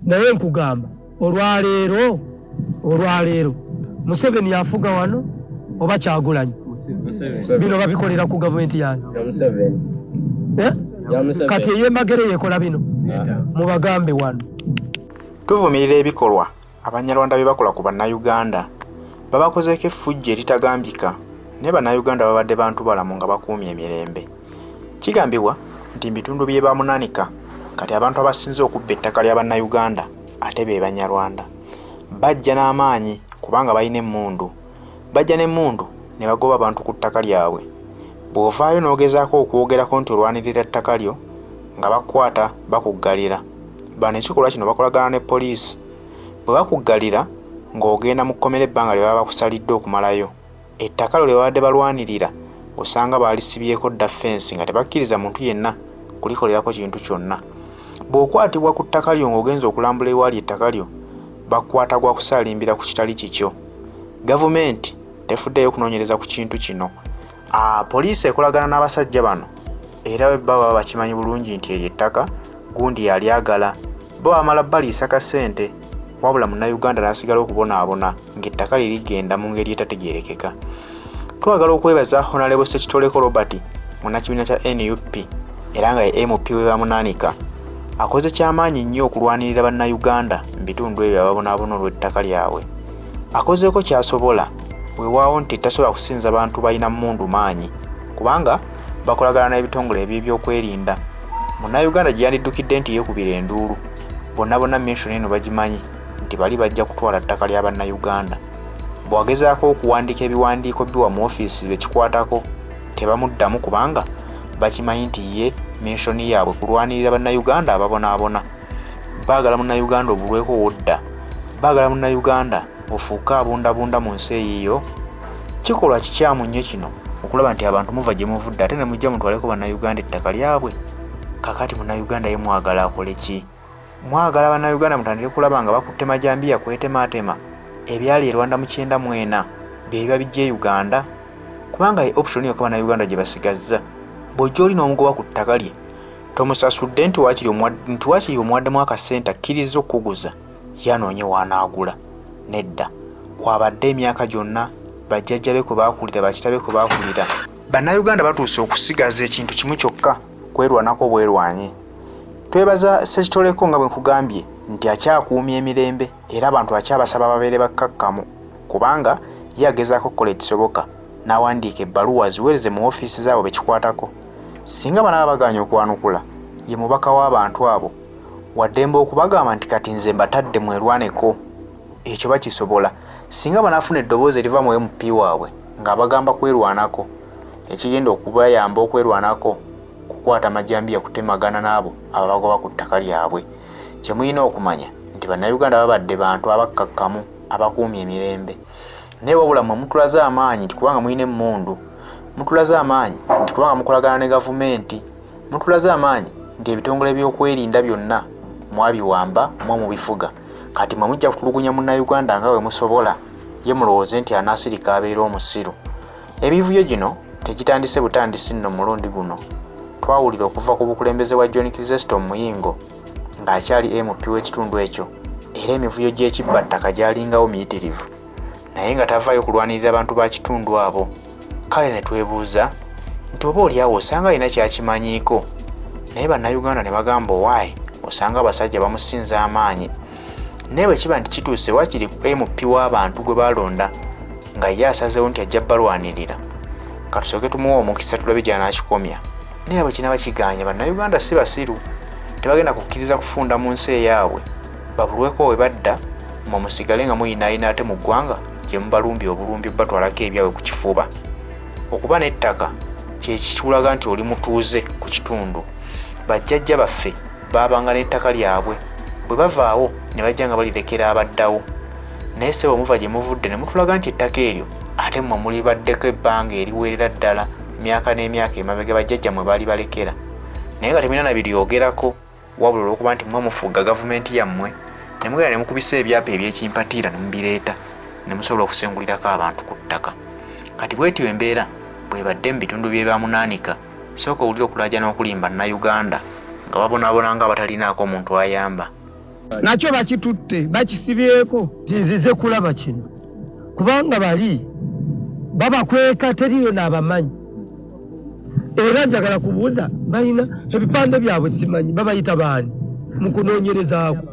naye nkugamba olwaleero Museveni yafuga wano oba Kyagulanyi bino babikolera ku gavumenti yange kati ey'emagere yekola bino mubagambe wano. Tuvumirira ebikolwa Abanyarwanda bye bakola ku Bannayuganda babakozeeko effujjo eritagambika ne Bannayuganda babadde bantu balamu nga bakuumye emirembe. Kigambibwa nti bitundu bye bamunanika kati abantu abasinze okubba ettaka lya Bannayuganda ate be Banyarwanda bajja n'amaanyi kubanga balina emmundu. Bajja n'emmundu ne bagoba abantu ku ttaka lyabwe. Bw'ovaayo n'ogezaako okwogerako nti olwanirira ttaka lyo nga bakwata bakuggalira. Bano ekikolwa kino bakolagana ne poliisi. Bwe bakuggalira ng'ogenda mu kkomera ebbanga lye baba bakusalidde okumalayo. Ettaka lyo lye babadde balwanirira osanga baalisibyeko dda ffensi nga tebakkiriza muntu yenna kulikolerako kintu kyonna. Bw'okwatibwa ku ttaka lyo ng'ogenza okulambula ewaali ettaka lyo bakwata gwa kusaalimbira ku kitali kikyo. Gavumenti tefuddeyo kunoonyereza ku kintu kino. Poliisi ekolagana n'abasajja bano era baba bakimanyi bulungi nti eryo ettaka gundi yalyagala. Bo bamala baliisa kasente wabula Munnayuganda n'asigala okubonaabona ng'ettaka lye ligenda mu ngeri etategeerekeka. Twagala okwebaza Honorable Ssekitoleko Robert munnakibiina kya NUP era nga ye MP we bamunaanika. Akoze kyamaanyi nnyo okulwanirira Bannayuganda mu bitundu ebyo ababonaabona olw'ettaka lyabwe. Akozeeko kyasobola weewaawo nti tasobola kusinza bantu balina mmundu maanyi kubanga bakolagana n'ebitongole eby'ebyokwerinda. Munnayuganda gye yandiddukidde nti yeekubira enduulu. Bonna mission eno bagimanyi nti bali bajja kutwala ttaka lya Bannayuganda. Bw'agezaako okuwandiika ebiwandiiko biwa mu ofiisi bekikwatako tebamuddamu kubanga bakimanyi nti ye mission yaabwe kulwanirira Bannayuganda ababonaabona. Baagala Munnayuganda obulweko wodda. Baagala Munnayuganda ofuuke abundabunda mu nsi eyiyo. Kikolwa kikyamu nnyo kino okulaba nti abantu muva gye muvudde ate ne mujja mutwaleko Bannayuganda ettaka lyabwe. Kakati Munnayuganda ye mwagala akole ki? Mwagala Bannayuganda mutandike kulaba nga bakutte majambiya kwetemaatema ebyali Rwanda mu 1994 bye biba bijja Uganda kubanga ye option yokka Bannayuganda gye basigazza. Bw'ojja oli n'omugoba ku ttaka lye tomusasudde nti waakiri omuwaddemu akasente akkiriza okukuguza yanoonye waanaagula. Nedda kwabadde emyaka gyonna bajjajja be kwe baakulira bakitabe kwe baakulira. Bannayuganda batuuse okusigaza ekintu kimu kyokka kwerwanako bwerwanye. Twebaza Ssekitoleko nga bwe nkugambye nti akyakuumya emirembe era abantu akyabasaba babeere bakkakkamu kubanga ye agezaako okukola ekisoboka n'awandiika ebbaluwa ziweereze mu ofiisi zaabwe bekikwatako. Singa banaba baganya okwanukula ye mubaka w'abantu abo waddembe okubagamba nti kati nze mbatadde mwerwaneko. Ekyo bakisobola singa banaafuna eddoboozi eriva mu MP waabwe ng'abagamba kwerwanako. Ekigenda okubayamba okwerwanako kukwata majambiya kutemagana n'abo ababagoba ku ttaka lyabwe. Kye mulina okumanya nti Bannayuganda babadde bantu abakkakkamu abakuumya emirembe. Naye wabula mmwe mutulaze amaanyi nti kubanga mulina emmundu. Mutulaze amaanyi nti kubanga mukolagana ne gavumenti. Mutulaze amaanyi nti ebitongole by'okwerinda byonna mwabiwamba mwe mubifuga. Kati mwe mujja kutulugunya Munnayuganda nga bwe musobola ye mulowooze nti anaasirika abeera omusiru. Emivuyo gino tegitandise butandisi nno mulundi guno. Twawulira okuva ku bukulembeze bwa John Chrysostom Muyingo ng'akyali MP w'ekitundu ekyo era emivuyo gy'ekibbattaka gyalingawo miyitirivu naye nga tavaayo kulwanirira abantu ba kitundu abo. Kale ne twebuuza nti oba oliawo osanga alina kyakimanyiiko naye Bannayuganda ne bagamba owaayi osanga abasajja bamusinza amaanyi. Naye bwe kiba nti kituuse waakiri MP w'abantu gwe balonda nga ye asazeewo nti ajja balwanirira. Katusooke tumuwa omukisa tulabe gy'anaakikomya. Naye bwe kinaba kiganya Bannayuganda si basiru tebagenda kukkiriza kufunda mu nsi eyaabwe. Babulweko we badda mmwe musigale nga muyinaayina ate mu ggwanga gye mubalumbye obulumbi batwalako ebyabwe ku kifuba. Okuba n'ettaka kye kitulaga nti oli mutuuze ku kitundu. Bajjajja baffe baabanga n'ettaka lyabwe bwe bavaawo ne bajja nga balirekera abaddawo. Naye se bwe muva gye muvudde ne mutulaga nti ettaka eryo ate mmwe muli baddeko ebbanga eriwerera ddala emyaka n'emyaka emabega bajjajja mwe baali balekera. Naye nga temulina na biryogerako wabula olw'okuba nti mmwe mufuga gavumenti yammwe ne mugenda ne mukubisa ebyapa ebyekimpatiira ne mubireeta ne musobola okusengulirako abantu ku ttaka. Kati bwetyo embeera bwebadde mu bitundu bye bamunaanika sooka owulira okulaajana okulimba Bannayuganda nga babonaabona nga abatalinaako omuntu ayamba. nakyo bakitutte bakisibyeko nzize kulaba kino kubanga bali babakweka teriyo n'abamanyi era njagala kubuuza balina ebipande byabwe simanyi babayita baani mu kunoonyerezaako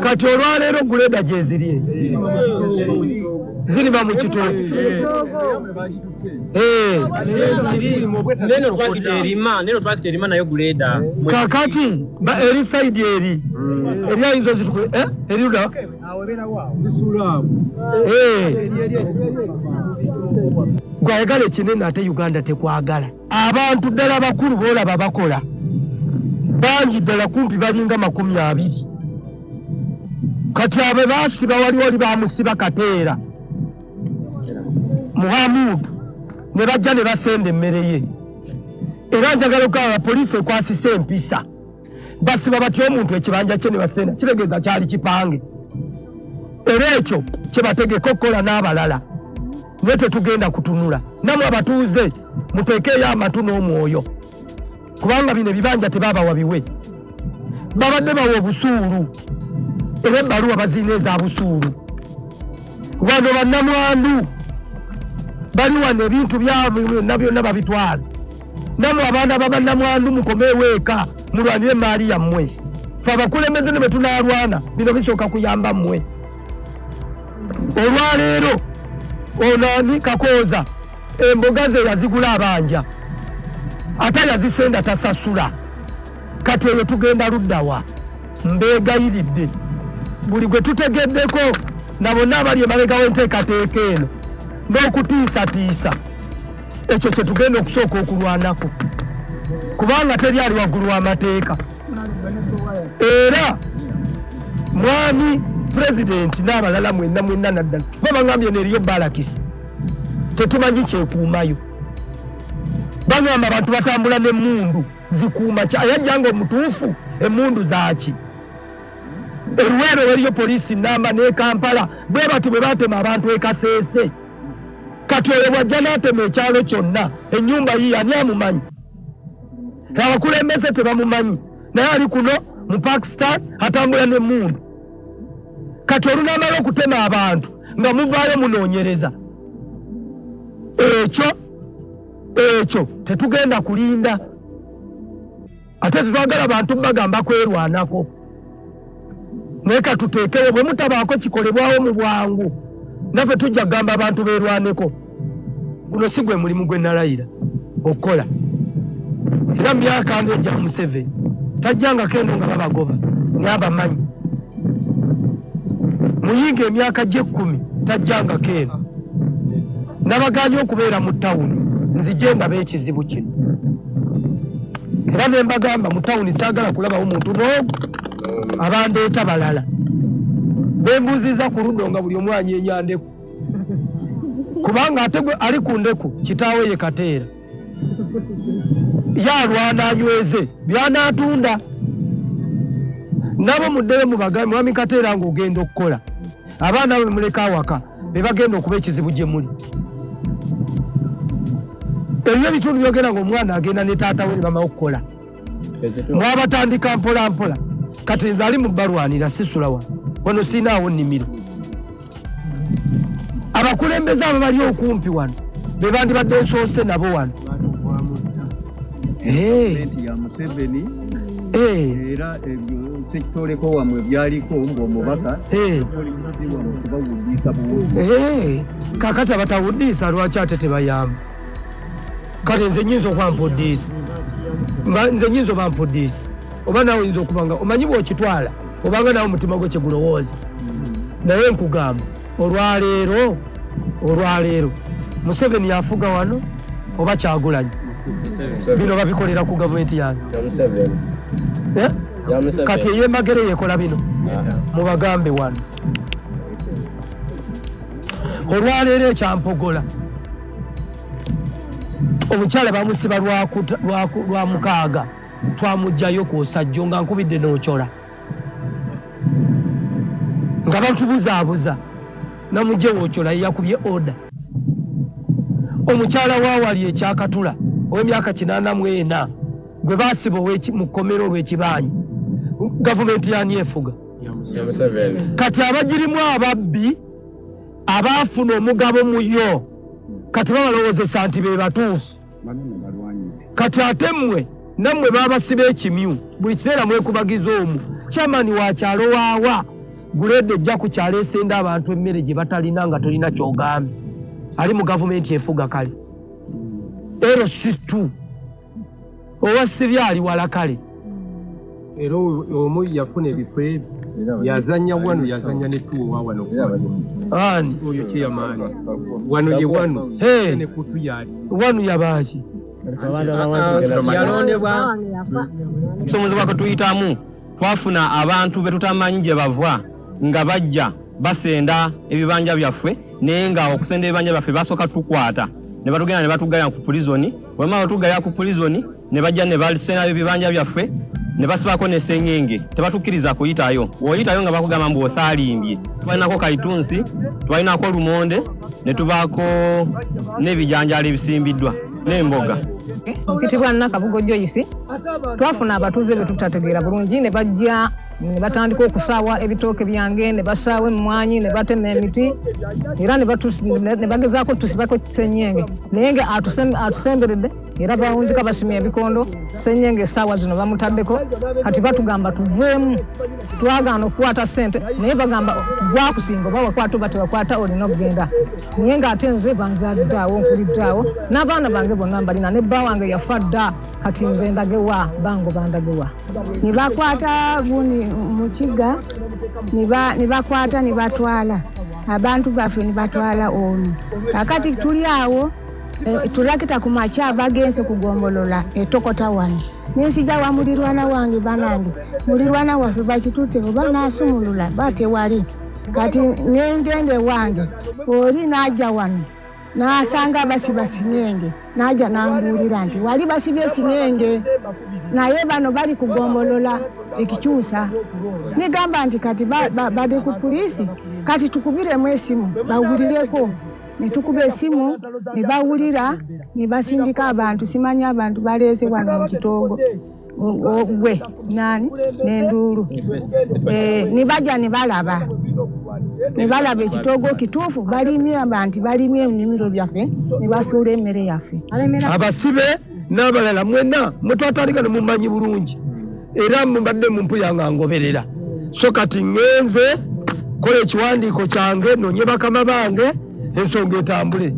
kati olwaleero guleda gye ziri ziriba mu kitooke kakati eri saidi eri ayinza eriuda gwayagala ekinene ate Uganda tekwagala abantu ddala bakulu boolaba bakola bangi ddala kumpi balinga 20 kati abe baasiba wali bamusiba Kateera Muhammad ne bajja ne basenda emmere ye era njagala okugamba poliisi ekwasisa empisa basiba batya omuntu ekibanja kye ne basenda kitegeeza kyali kipange era ekyo kye bategeka okukola n'abalala naye tetugenda kutunula namwe abatuuze muteekeeyo amatu n'omwoyo kubanga bino ebibanja tebabawa biwe babadde bawa obusuulu era ebbaluwa baziina eza busuulu wano bannamwandu bali wano ebintu byabwe byonna babitwala namwe abaana babannamwandu mukomeewo eka mulwanire emaali yammwe fe abakulembeze ne bwe tunaalwana bino bisooka kuyamba mmwe olwaleero onani Kakooza emboga ze yazigula abanja ate yazisenda tasasula kati eyo tugenda luddawa mbeegayiridde buli gwe tutegeddeko na bonna abali emabega w'enteekateeka eno n'okutiisatiisa ekyo kye tugenda okusooka okulwanako kubanga teri ali waggulu w'amateeka era mwami pulezidenti n'abalala mwenna naddala babangambye neriyo balakisi tetumanyi kyekuumayo bagamba abantu batambula n'emmundu zikuuma yajjanga omutuufu emmundu zaaki eruweero weriyo poliisi namba ne Kampala bwe bati bwe batema abantu ekaseese kati oyo bwajja n'atema ekyalo kyonna ennyumba yiyo ani amumanyi abakulembeze tebamumanyi naye ali kuno mu Pakistan atambula n'emmundu kati olunamala okutema abantu nga muvaayo munoonyereza ekyo tetugenda kulinda ate tetwagala bantu bagamba kwerwanako naye katuteekewo bwe mutabaako kikolebwawo mu bwangu naffe tujja kugamba abantu beerwaneko guno si gwe mulimu gwe nalayira okukola era mu myaka nga egya Museveni tajjangako eno nga babagoba n'abamanyi muyinga emyaka gye 10 tajjangako eno nabaganye okubeera mu tawuni nzije ndaba ekizibu kino era ne mbagamba mu tawuni saagala kulabawo muntu n'ogu abandeeta balala bembuuziza ku luddo nga buli omu anyeenya ndeku kubanga ate gwe ali ku ndeku kitaawe ye Kateera yalwana anyweze byanaatunda nabo muddeyo mubagambe mwami Kateera ng'ogenda okukola abaana be muleka awaka be bagenda okuba ekizibu gye muli ebyo ebitundu byogera ng'omwana agenda ne taata we ne bamawo okukola mwabatandika mpola mpola kati nze ali mu balwanira sisula wano siinaawo nnimiro abakulembeze abo bali okumpi wano be bandibadde nsoose nabo wano ya Museveni era sekitoleko wamwe byaliko ng'omubaka tebawuddisa buwuzi kakati abatawuddisa lwaki ate tebayamba kale nze nyinza okwampuddisa nze nyinza obampuddisa oba naawe oyinza okuba nga omanyi bw'okitwala obanga naawe omutima gwe kyegulowooza naye nkugamba olwaleero Museveni yafuga wano oba Kyagulanyi bino babikolera ku gavumenti yange kati ey'emagere yekola bino mubagambe wano olwaleero ekyampogola omukyala bamusiba lwa mukaaga twamugjayo ku Osajjo nga nkubidde n'okyola nga batubuzaabuza namugje w'okyola yakubye oda omukyala waawali ekyakatula ow'emyaka 84 gwe baasiba mu kkomero olw'ekibanyi Gavumenti yani efuga. Kati abagirimu ababbi abafuna omugabo muyo kati babalowozesa nti be batuufu. Kati ate mmwe nammwe babasiba ekimyu buli kiseera mwekubagiza omu chairman wa kyalo waawa guledde ejja ku kyalo esenda abantu emmere gye batalina nga tolina kyogambye ali mu gavumenti efuga kale ero situ owasibye ali wala kale era omu yafuna ebifo ebyo yazanya wano yazanya ne tuwa wano ani oyo kyeyamaani wano ye wano ne kutu yali wano yabaaki yalondebwa somozi wako tuyitamu twafuna abantu betutamanyi gye bava nga bajja basenda ebibanja byaffe naye nga okusenda ebibanja byaffe basooka tukwata ne batugenda ne batugaya ku prison wema batugaya ku prison ne bajja ne balisena ebibanja byaffe ne basibako ne sengenge tebatukkiriza kuyitayo oyitayo nga bakugamba mbu osalimbye twalinako kaitunsi twalinako lumonde ne tubaako n'ebijanjalo ebisimbiddwa n'emboga Mpitibwa Nakabugo Joyce twafuna abatuuze be tutategeera bulungi ne bajja ne batandika okusaawa ebitooke byange ne basaawa emmwanyi ne batema emiti era ne bagezaako tusibako kisenyenge naye nga atusemberedde era bawunzika basimya ebikondo senyenge essaawa zino bamutaddeko kati batugamba tuveemu twagaana okukwata ssente naye bagamba gwakusinga oba wakwata oba tewakwata olina okugenda naye ng'ate nze banzaaliddaawo nkuliddaawo n'abaana bange bonna mbalina ne bba wange yafa dda kati nze ndagewa bango bandagewa ne bakwata buni mu kiga ne bakwata ne batwala abantu baffe ne batwala onu kakati tuli awo tulakita ku makya bagenze kugombolola etokota wano nensija wa mulirwana wange banange mulirwana waffe bakitutte oba nasumulula batewali kati nengende wange oli najja wano nasanga basiba singenge najja nambulira nti wali basibye singenge naye bano bali kugombolola ekikyusa negamba nti kati bade ku polisi kati tukubiremu esimu bawulireko ne tukuba esimu ne bawulira ne basindika abantu simanya abantu baleese wano mu kitoogo gwe nani n'enduulu ne bajja ne balaba ekitoogo kituufu balimye abantu balimye ennimiro byaffe ne basuula emmere yaffe abasibe n'abalala mwena mutwataliga ne mumanyi bulungi era mubadde mumpuyanga ngoberera so kati ngenze kola ekiwandiiko kyange nonye bakama bange ensonga etambule